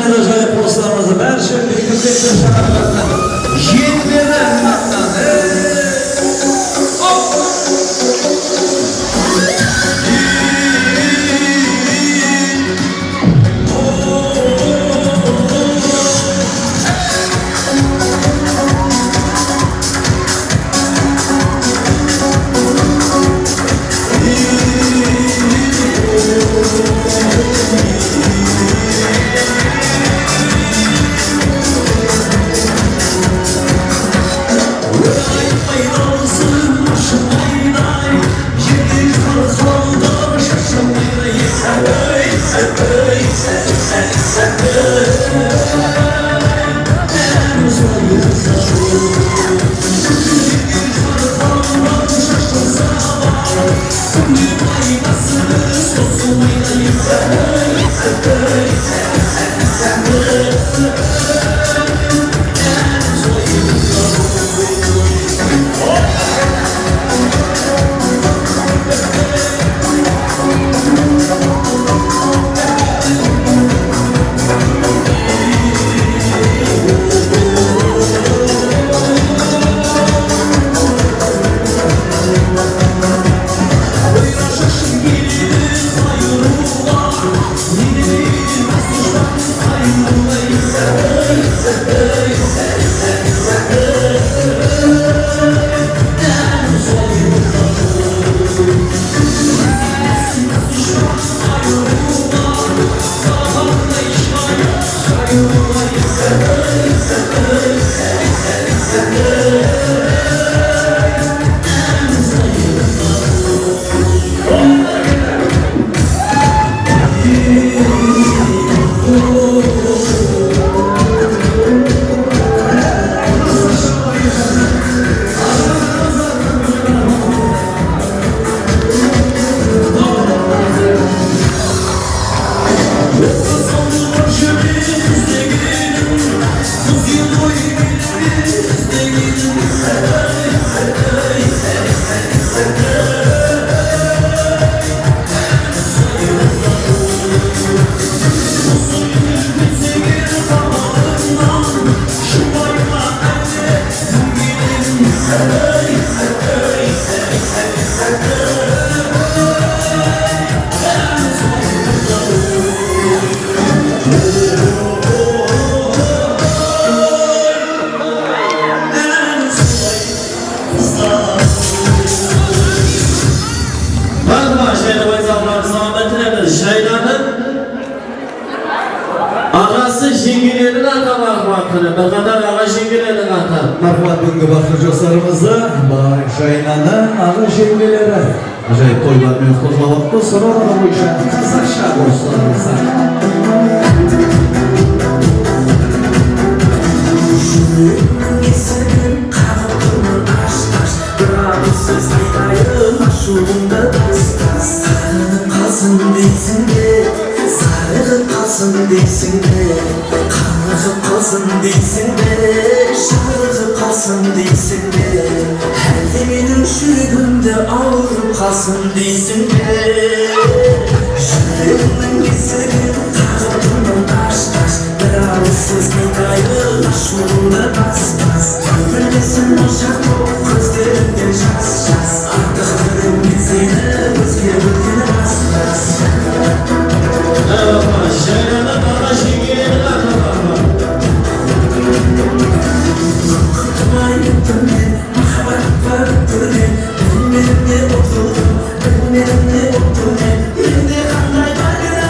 Rahmet acayip dostlarımızı her şey bir köpekler şakalarından yeniden atladı. Marhamat bugünkü bakıcı dostlarımızı Şahina'nın ağı şevkileri acayip toylarını kutlamakta sonra da bu işe kısaşa dostlarımıza Eserim kalbimi aşk Bırakırsız ayağım aşığımda tas Sarılıp kalsın değilsin de Sarılıp kalsın değilsin de Kanlıkıp kalsın değilsin de Şarılıp kalsın değilsin de Her deminin şürgümde ağırıp kalsın değilsin de Yüreğimin eserim kalbimi aşk Bırakırsız ayağım aşığımda tas Böylesin boşak o gözlerinde şas şas Artıklarım gitseydi özge ülkene bas bas Şahina'da bana şekerini atamam Korkutma yuttum ben, mahvat varıttı ben Benimle oturdum, benimle oturdum ben Yerinde kanday var ya,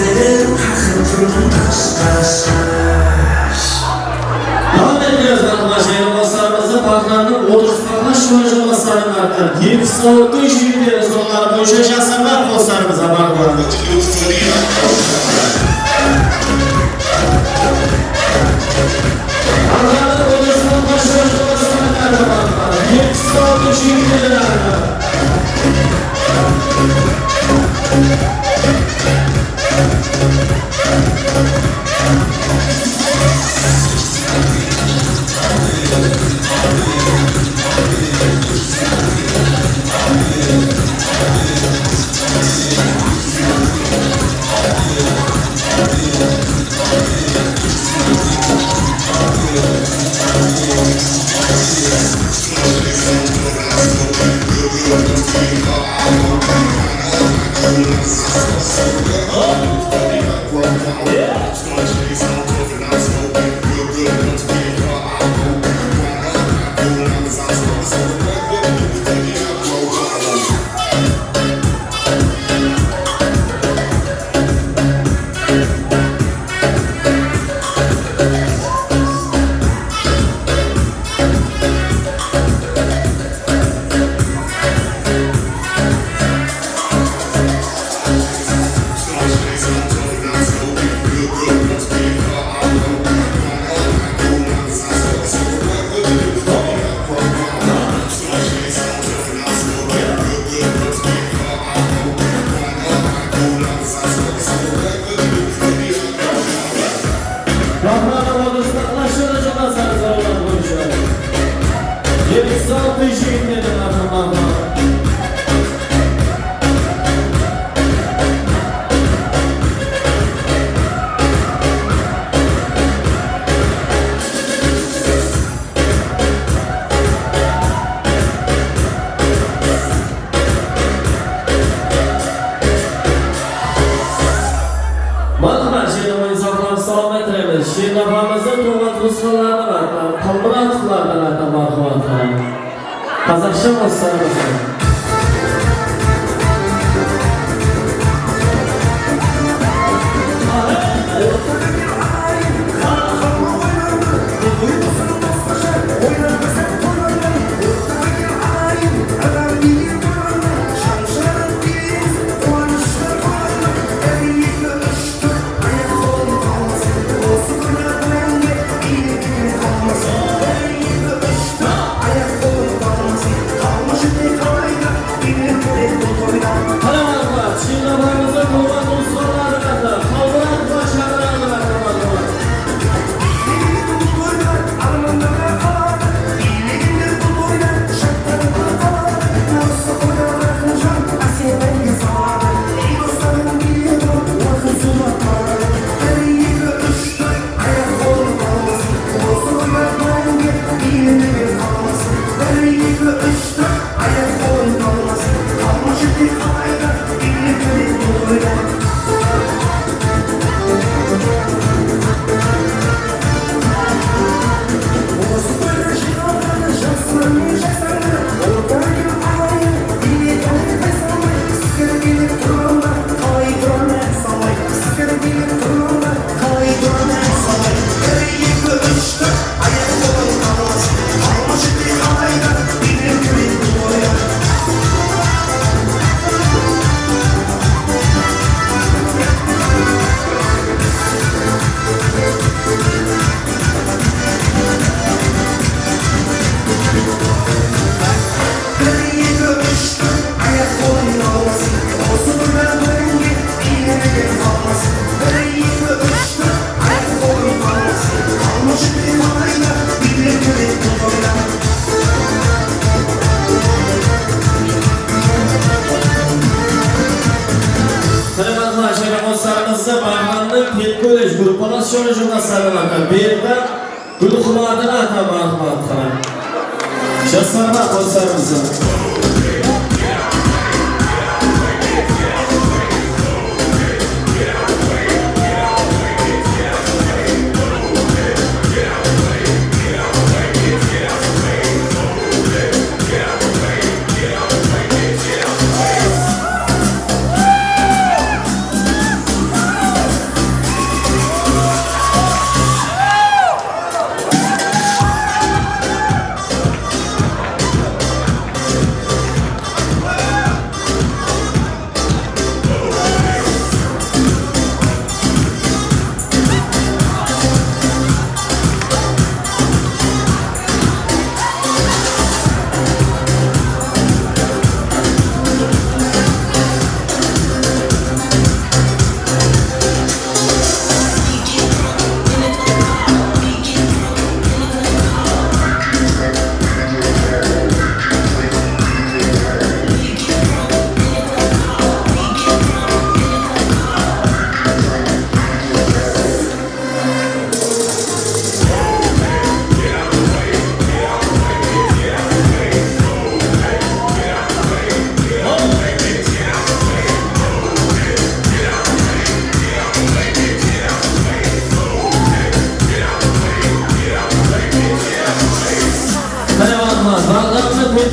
gözlerim kakıldım kaş kaş kaş. Devam ediyoruz arkadaşlar. Basarımızı parklarının 30'larına şöyle basarım artık. 20 soğuklu işini sonları boşa yaşasınlar basarımıza parklarını. Parklarının 30'larına şöyle basarım artık. 20 soğuklu işini Kazakşan olsa Grupalasyonu cümle sarılaka birden Gülkumadına atamakmakta Şasarma konsarımızı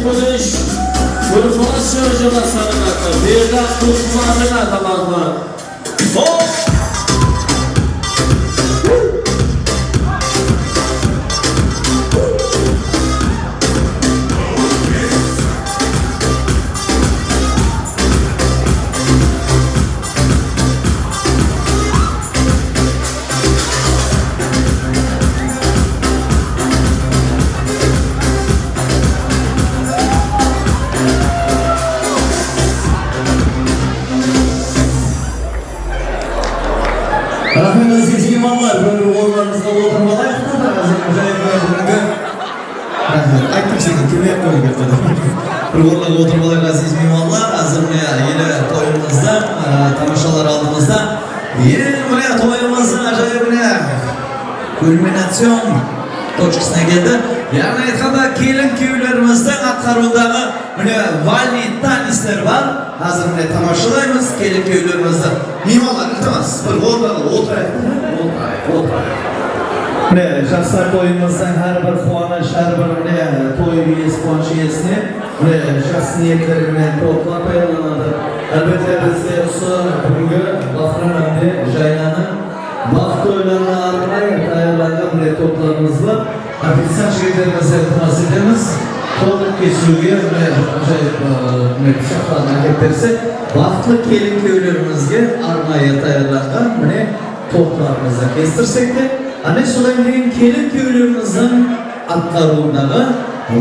Konuş. Kurtuluş çocuğuna sarılakı. Bir de kurtulmadığına tamamı. Oh! Rahmet aziz imamlar, böyle oğullarınızda oturmalayın. Rahmet, ayttık seni, kime yapmayı getirdim. Bir oğullarla oturmalayın aziz imamlar. Hazır yine toyumuzda, tamaşalar aldığımızda. Yine toyumuzun acayip kulminasyon точкасына geldi. Yani aytganda kelin kuylarimizda atqaruvidagi valli tanislar var. Hazır tomoshalaymiz kelin kuylarimizda. Mehmonlar iltimos bir o'rnaga o'tiraylik. Shaxslar to'yimizdan har bir quvonch, har bir to'y uyasi, quvonch uyasini shaxs niyatlari bilan to'plab tayyorlanadi. Albatta bizga bugungi Bahramandi Jaynani baxt to'ylarini armay tayyorlangan to'plarimiz var. Ofitsiant yigitlarimizni iltimos etamiz. To'liq kesuvga ajoyib pichoqlarni olib bersak, baxtli kelin kuylarimizga armaya tayyorlangan to'plarimizni kestirsak-da, ana shundan keyin kelin kuylarimizning atqaruvidagi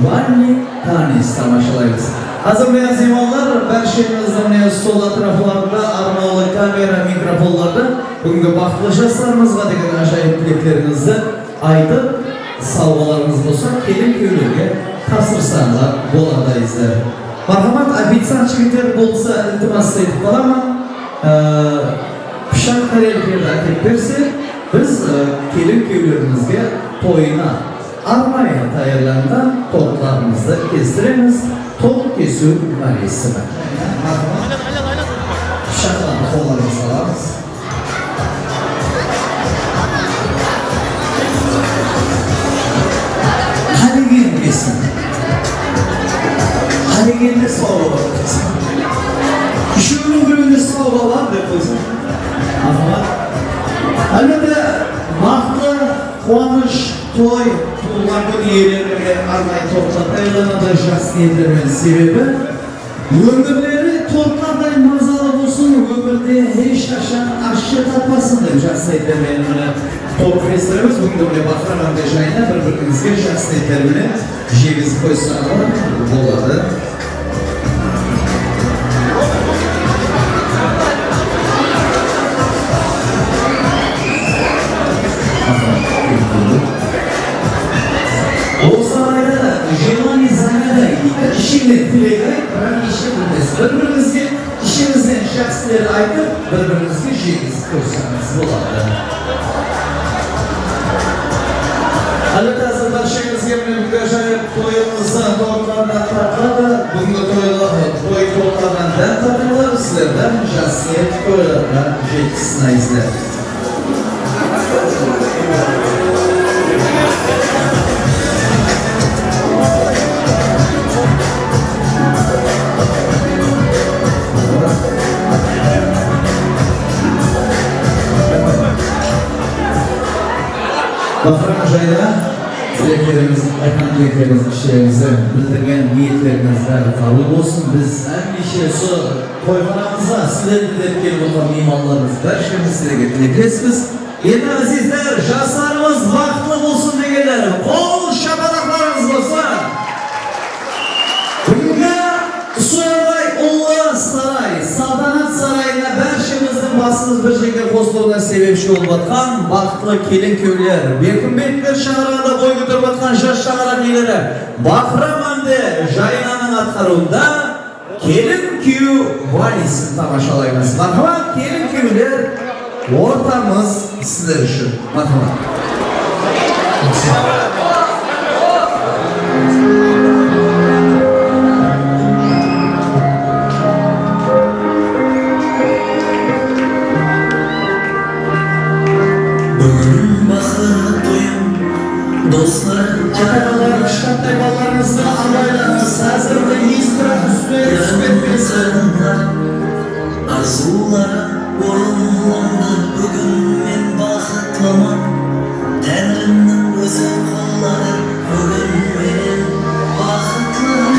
valli tanis tomoshalaymiz. Azizlar mehmonlar, barchamizning stol atroflarida armoqli kamera, mikrofonlarda bugungi baxtli shaxslarimizga degan ajoyib tilaklarimizni aytib, sovg'alarimiz bo'lsa, kelin kuylarga topshirsanlar bo'ladi azizlar. Marhamat, ofitsiant yigitlar bo'lsa, iltimos etib qolaman. Pishaq tarelkaga olib bersak, biz kelin kuylarimizga to'yni armaya tayyorlangan to'plarimizni kestiramiz. To'q kesuv marosimi. Pishaqlarni qo'llarimizga olamiz. Haligin kesin. Haliginde sovg'a var kesin. Ishning birinde sovg'a var deb qo'ysin. Albatta, baxtli quvonch to'y tug'ilgan kun yerlariga armay to'plab tayyorlanadi shaxsiyatlarning sebebi umrlari to'rtlarday mazali bo'lsin, umrda hech qachon ashyo topmasin deb shaxsiyatlar bilan to'p festivimiz bugun Bahramandi Jaynani bir-birimizga shaxsiyatlar bilan yegizib qo'ysak bo'ladi. Bir-birimizga ishimizdan shaxslar aytib, bir-birimizga yegizib qo'ysangiz bo'ladi. Albatta, siz barchangizga bugungi ajoyib to'yimizdan to'ylardan taqdirda, bugungi to'y to'ylardan dam taqdirlar sizlardan shaxsiyat to'ylarga yetkazsangizlar. Bahram Jayna dileklerimiz, aytgan dileklerimiz, işlerimizni bildirgan niyatlarimizdan qabul bo'lsin. Biz hamisha shu to'yxonamizga sizlarni deb kelib o'tgan mehmonlarimiz barchamiz sizlarga tilaklaymiz. Endi azizlar, shaxslarimiz baxtli bo'lsin deganlar, qo'l shapadoqlarimiz bo'lsin. Bugungi Usoybay Ulug'lar saroy, saltanat saroyida barchamizning basimiz bir joyga qo'shilgan sebepchi bo'lib o'tgan baxtli kelin kuylar, Berkinbeklar shaharida bo'y ko'tarib o'tgan yosh shaharliklar Bahramandi Jaynanining atqaruvida kelin kuyu valisini tomoshalaymiz. Marhamat, kelin kuylar o'rtamiz sizlar uchun. Marhamat. Ата-аналар, кішкентай балаларыңызды абайлаңыз, әзірді естірі үстетпесін. Арзулар орынланды, бүгін мен бақытлымын. Тәңірімнің өзі қолдады, бүгін мен бақытлымын.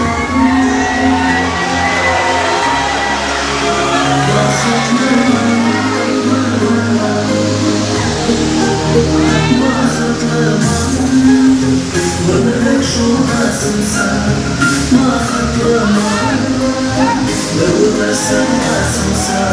Өмірлік жолдасымсың, бақытлымын. Өмірсің асымсың.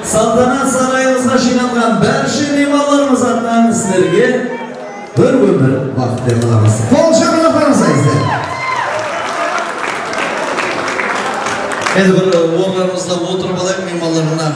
Салтанат сарайымызға жиналған бәрші меймандарымыз атынан сіздерге бір өмір бақыт деп қаламыз. Қол жағына қарасаңыздар. Енді бір орындарымызда отырып алайық меймандарына.